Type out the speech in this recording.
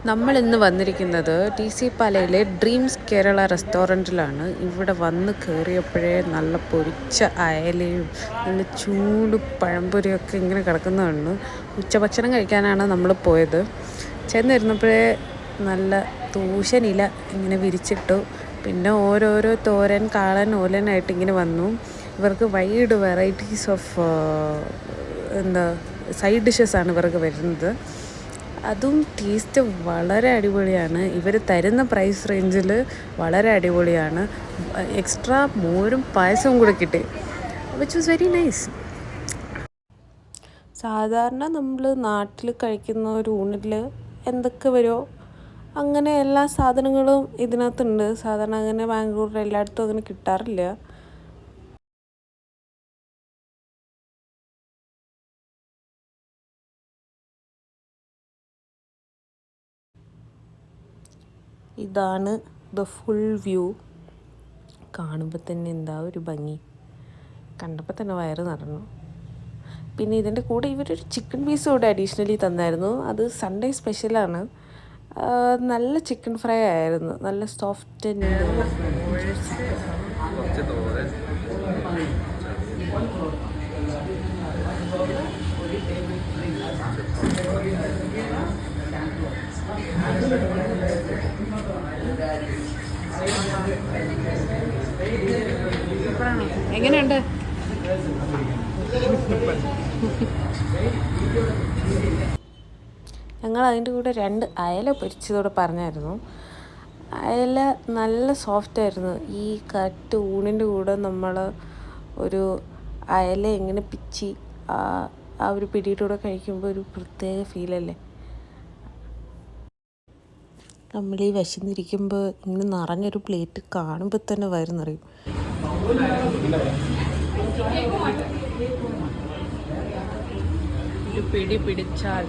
നമ്മളിന്ന് വന്നിരിക്കുന്നത് TC പാലയിലെ dreams Kerala റെസ്റ്റോറൻറ്റിലാണ്. ഇവിടെ വന്ന് കയറിയപ്പോഴേ നല്ല പൊരിച്ച അയലയും നല്ല ചൂട് പഴംപൊരിയൊക്കെ ഇങ്ങനെ കിടക്കുന്നതാണ്. ഉച്ചഭക്ഷണം കഴിക്കാനാണ് നമ്മൾ പോയത്. ചെന്നിരുന്നപ്പോഴേ നല്ല തൂശനില ഇങ്ങനെ വിരിച്ചിട്ടു. പിന്നെ ഓരോരോ തോരൻ, കാളൻ, ഓലനായിട്ട് ഇങ്ങനെ വന്നു. ഇവർക്ക് വൈഡ് വെറൈറ്റീസ് ഓഫ് സൈഡ് ഡിഷസാണ് ഇവർക്ക് വരുന്നത്. അതും ടേസ്റ്റ് വളരെ അടിപൊളിയാണ്. ഇവർ തരുന്ന പ്രൈസ് റേഞ്ചിൽ വളരെ അടിപൊളിയാണ്. എക്സ്ട്രാ മോരും പായസവും കൂടെ കിട്ടി, വിച്ച് വാസ് വെരി നൈസ്. സാധാരണ നമ്മൾ നാട്ടിൽ കഴിക്കുന്ന ഒരു ഊണിൽ എന്തൊക്കെ വരുമോ അങ്ങനെ എല്ലാ സാധനങ്ങളും ഇതിനകത്തുണ്ട്. സാധാരണ അങ്ങനെ ബാംഗ്ലൂരിൽ എല്ലായിടത്തും അങ്ങനെ കിട്ടാറില്ല. ഇതാണ് ദ ഫുൾ വ്യൂ. കാണുമ്പോൾ തന്നെ എന്താ ഒരു ഭംഗി, കണ്ടപ്പോൾ തന്നെ വയറ് നിറഞ്ഞു. പിന്നെ ഇതിൻ്റെ കൂടെ ഇവരൊരു ചിക്കൻ പീസ് കൂടെ അഡീഷണലി തന്നായിരുന്നു. അത് സൺഡേ സ്പെഷ്യലാണ്. നല്ല ചിക്കൻ ഫ്രൈ ആയിരുന്നു, നല്ല സോഫ്റ്റ് ആൻഡ് എങ്ങനെയുണ്ട്? ഞങ്ങൾ അതിൻ്റെ കൂടെ 2 അയല പൊരിച്ചതോടെ പറഞ്ഞായിരുന്നു. അയല നല്ല സോഫ്റ്റായിരുന്നു. ഈ കറക്റ്റ് ഊണിൻ്റെ കൂടെ നമ്മൾ ഒരു അയല എങ്ങനെ പിച്ചി ആ ഒരു പിടിയുടെ കൂടെ കഴിക്കുമ്പോൾ ഒരു പ്രത്യേക ഫീലല്ലേ. നമ്മൾ ഈ വിശന്നിരിക്കുമ്പോൾ ഇങ്ങനെ നിറഞ്ഞൊരു പ്ലേറ്റ് കാണുമ്പോൾ തന്നെ വയറ് നിറയും. ഒരു പിടി പിടിച്ചാൽ